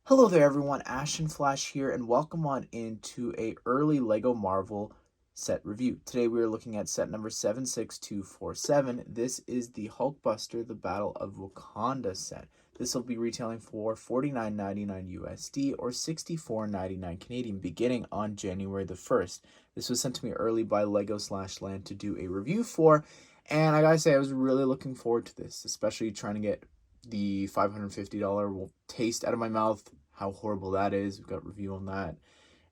Hello there everyone, Ashnflash here, and welcome on into a early LEGO Marvel set review. Today we are looking at set number 76247. This is the Hulkbuster, the Battle of Wakanda set. This will be retailing for $49.99 USD or $64.99 Canadian beginning on January the 1st. This was sent to me early by Lego/Land to do a review for, and I gotta say I was really looking forward to this, especially trying to get the $550 will taste out of my mouth how horrible that is. We've got review on that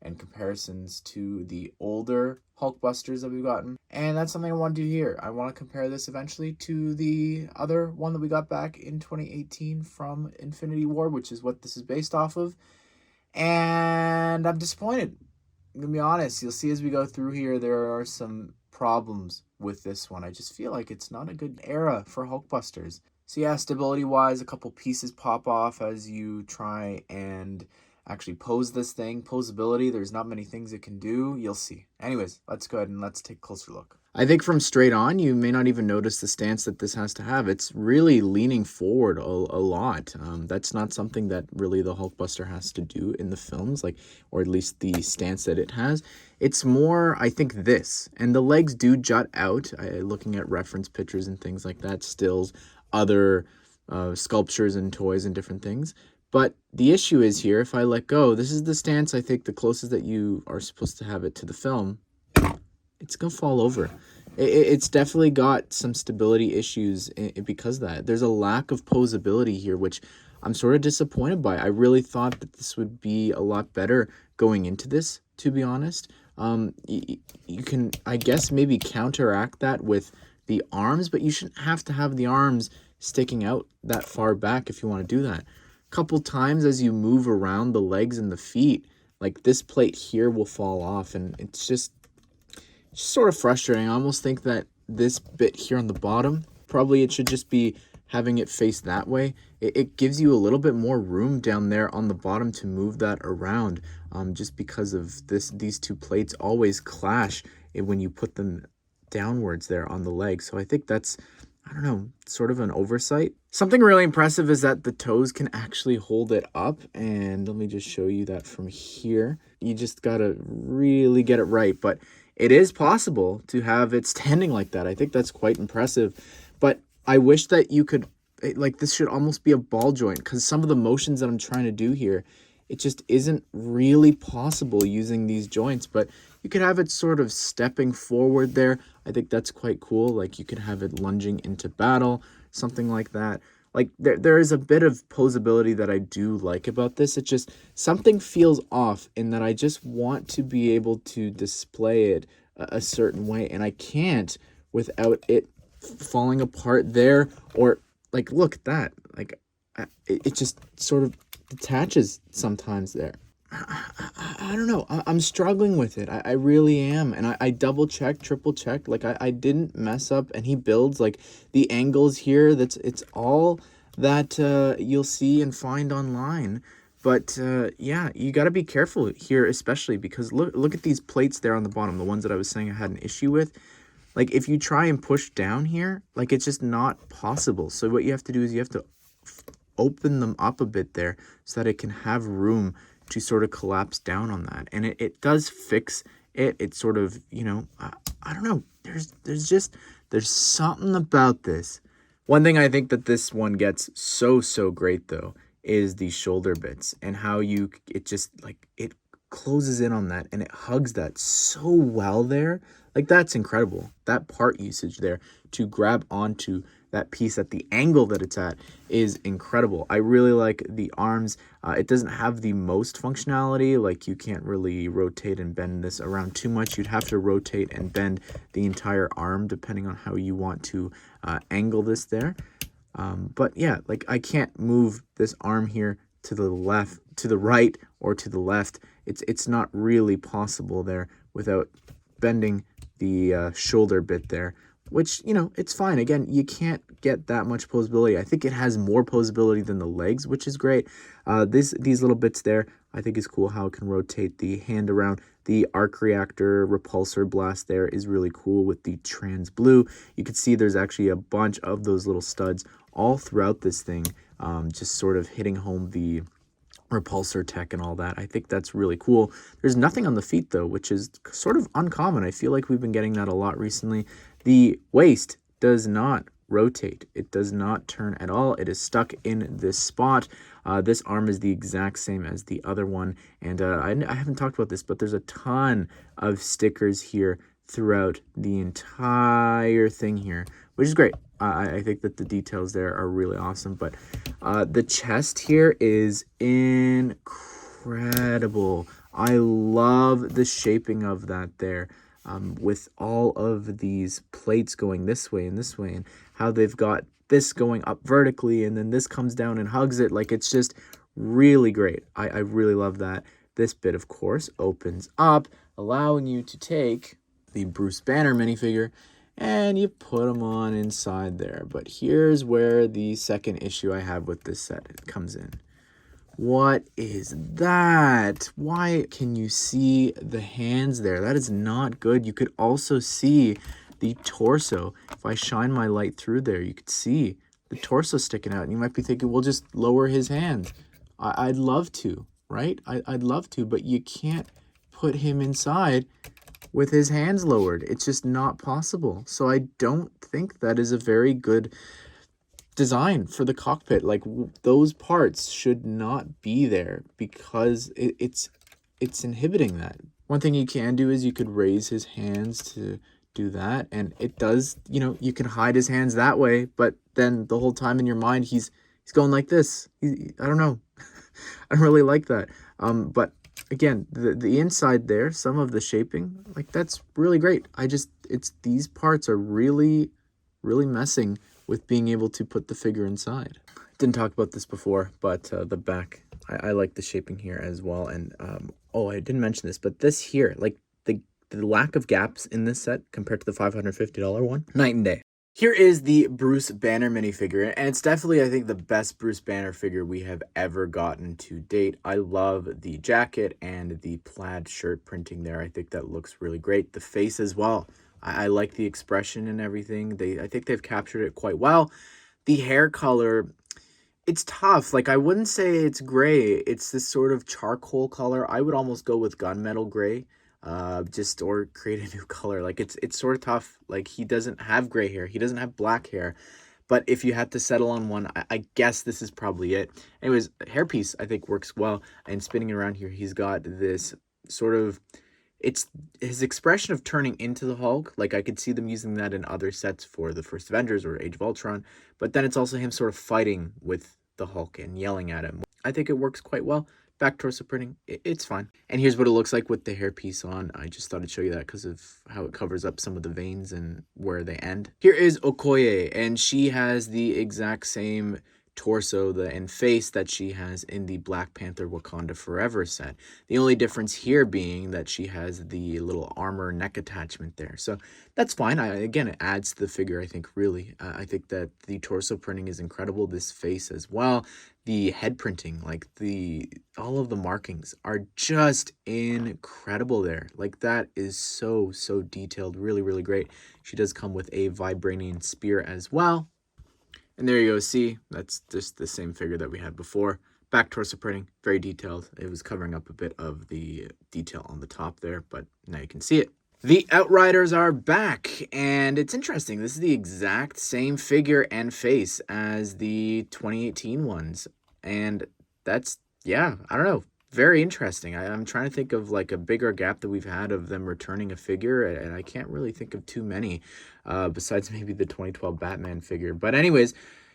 and comparisons to the older Hulkbusters that we've gotten. And that's something I want to do here. I want to compare this eventually to the other one that we got back in 2018 from Infinity War, which is what this is based off of. And I'm disappointed. I'm going to be honest. You'll see as we go through here, there are some problems with this one. I just feel like it's not a good era for Hulkbusters. So yeah, stability-wise, a couple pieces pop off as you try and actually pose this thing. Posability, there's not many things it can do. You'll see. Anyways, let's go ahead and let's take a closer look. I think from straight on, you may not even notice the stance that this has to have. It's really leaning forward a lot. That's not something that really the Hulkbuster has to do in the films, or at least the stance that it has. It's more, I think, this. And the legs do jut out. Looking at reference pictures and things like that, stills, other sculptures and toys and different things. But the issue is here, if I let go, this is the stance, I think, the closest that you are supposed to have it to the film. It's going to fall over. It's definitely got some stability issues because of that. There's a lack of posability here, which I'm sort of disappointed by. I really thought that this would be a lot better going into this, to be honest. You can, I guess, maybe counteract that with the arms, but you shouldn't have to have the arms sticking out that far back if you want to do that. A couple times as you move around the legs and the feet, like this plate here will fall off, and it's just sort of frustrating. I almost think that this bit here on the bottom, probably it should just be having it face that way. It gives you a little bit more room down there on the bottom to move that around, just because of these two plates always clash when you put them downwards there on the leg. So I think that's, I don't know, sort of an oversight. Something really impressive is that the toes can actually hold it up, and let me just show you that from here. You just gotta really get it right, but it is possible to have it standing like that. I think that's quite impressive, but I wish that you could, this should almost be a ball joint, because some of the motions that I'm trying to do here, it just isn't really possible using these joints, but you could have it sort of stepping forward there. I think that's quite cool. Like you could have it lunging into battle, something like that. Like there is a bit of posability that I do like about this. It's just something feels off in that I just want to be able to display it a certain way, and I can't without it falling apart there, or like, look at that. Like it just sort of detaches sometimes there. I don't know. I'm struggling with it. I really am. And I double checked, triple checked. Like I didn't mess up. And he builds like the angles here. It's all that you'll see and find online. But yeah, you got to be careful here, especially because look at these plates there on the bottom, the ones that I was saying I had an issue with. Like if you try and push down here, like it's just not possible. So what you have to do is you have to open them up a bit there so that it can have room to sort of collapse down on that. And it does fix it. It's sort of, you know, I don't know. There's something about this. One thing I think that this one gets so great though is the shoulder bits and how it just like it closes in on that and it hugs that so well there. Like that's incredible. That part usage there to grab onto that piece at the angle that it's at is incredible. I really like the arms. It doesn't have the most functionality. Like you can't really rotate and bend this around too much. You'd have to rotate and bend the entire arm depending on how you want to angle this there. But yeah, like I can't move this arm here to the left, to the right, or to the left. It's not really possible there without bending the shoulder bit there, which, you know, it's fine. Again, you can't get that much posability. I think it has more posability than the legs, which is great. These little bits there, I think is cool how it can rotate the hand around. The arc reactor repulsor blast there is really cool with the trans blue. You can see there's actually a bunch of those little studs all throughout this thing, just sort of hitting home the repulsor tech and all that. I think that's really cool. There's nothing on the feet though, which is sort of uncommon. I feel like we've been getting that a lot recently. The waist does not rotate. It does not turn at all. It is stuck in this spot. This arm is the exact same as the other one. And I haven't talked about this, but there's a ton of stickers here throughout the entire thing here, which is great. I think that the details there are really awesome. But the chest here is incredible. I love the shaping of that there, with all of these plates going this way and this way, and how they've got this going up vertically, and then this comes down and hugs it. Like, it's just really great. I really love that. This bit, of course, opens up, allowing you to take the Bruce Banner minifigure and you put them on inside there. But here's where the second issue I have with this set comes in. What is that? Why can you see the hands there? That is not good. You could also see the torso. If I shine my light through there, you could see the torso sticking out. And you might be thinking, we'll just lower his hands. I'd love to, right? I'd love to, but you can't put him inside with his hands lowered. It's just not possible. So I don't think that is a very good design for the cockpit. Like, those parts should not be there because it's inhibiting that. One thing you can do is you could raise his hands to do that, and it does, you know, you can hide his hands that way, but then the whole time in your mind he's going like this. I don't know. I don't really like that. But again, the inside there, some of the shaping, like, that's really great. It's these parts are really messing with being able to put the figure inside. Didn't talk about this before, but the back, I like the shaping here as well. And oh, I didn't mention this, but this here, like, the lack of gaps in this set compared to the $550 one, night and day. Here is the Bruce Banner minifigure, and it's definitely, I think, the best Bruce Banner figure we have ever gotten to date. I love the jacket and the plaid shirt printing there. I think that looks really great. The face as well. I like the expression and everything. I think they've captured it quite well. The hair color, it's tough. Like, I wouldn't say it's gray. It's this sort of charcoal color. I would almost go with gunmetal gray. Or create a new color. Like, it's sort of tough. Like, he doesn't have gray hair, he doesn't have black hair, but if you had to settle on one, I guess this is probably it. Anyways, hairpiece I think works well, and spinning around here, he's got this sort of, it's his expression of turning into the Hulk. Like, I could see them using that in other sets for the first Avengers or Age of Ultron, but then it's also him sort of fighting with the Hulk and yelling at him. I think it works quite well. Back torso printing, it's fine. And here's what it looks like with the hairpiece on. I just thought I'd show you that because of how it covers up some of the veins and where they end. Here is Okoye, and she has the exact same torso and face that she has in the Black Panther Wakanda Forever set. The only difference here being that she has the little armor neck attachment there. So that's fine. Again, it adds to the figure, I think, really. I think that the torso printing is incredible. This face as well. The head printing, like all of the markings are just incredible there. Like, that is so detailed. Really great. She does come with a vibranium spear as well. And there you go. See, that's just the same figure that we had before. Back torso printing, very detailed. It was covering up a bit of the detail on the top there, but now you can see it. The Outriders are back, and it's interesting. This is the exact same figure and face as the 2018 ones. And that's, yeah, I don't know. Very interesting. I'm trying to think of like a bigger gap that we've had of them returning a figure, and I can't really think of too many, besides maybe the 2012 Batman figure. But anyways,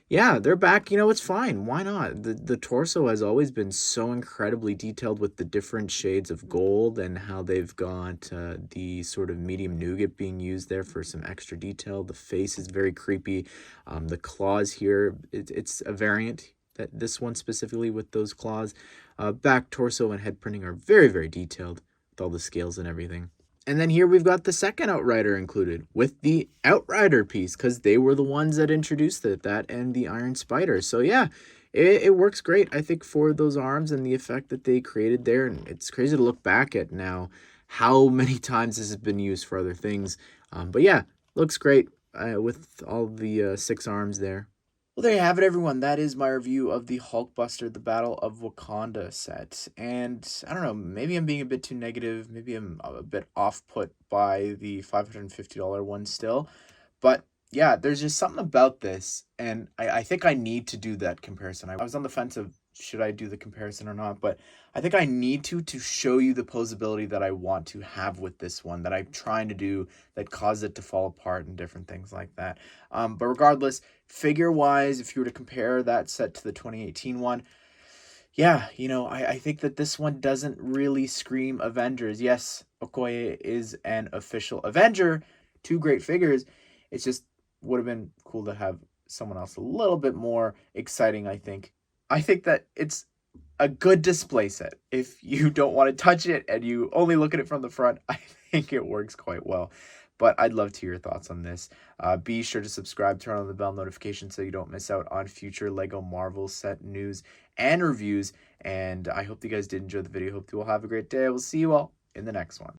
yeah, they're back. You know, it's fine. Why not? The torso has always been so incredibly detailed with the different shades of gold, and how they've got the sort of medium nougat being used there for some extra detail. The face is very creepy. The claws here, it's a variant. That this one specifically with those claws. Back, torso, and head printing are very detailed with all the scales and everything. And then here we've got the second Outrider included with the Outrider piece, because they were the ones that introduced it, that and the Iron Spider. So yeah, it works great, I think, for those arms and the effect that they created there. And it's crazy to look back at now how many times this has been used for other things. But yeah, looks great with all the 6 arms there. Well, there you have it, everyone. That is my review of the Hulkbuster, the Battle of Wakanda set. And I don't know, maybe I'm being a bit too negative. Maybe I'm a bit off put by the $550 one still. But yeah, there's just something about this. And I think I need to do that comparison. I was on the fence of should I do the comparison or not. But I think I need to show you the posability that I want to have with this one, that I'm trying to do, that caused it to fall apart and different things like that. But regardless, figure-wise, if you were to compare that set to the 2018 one, yeah, I think that this one doesn't really scream Avengers. Yes, Okoye is an official Avenger, two great figures. It's just would have been cool to have someone else a little bit more exciting, I think. I think that it's a good display set. If you don't want to touch it and you only look at it from the front, I think it works quite well. But I'd love to hear your thoughts on this. Be sure to subscribe, turn on the bell notification so you don't miss out on future LEGO Marvel set news and reviews. And I hope you guys did enjoy the video. Hope you all have a great day. I will see you all in the next one.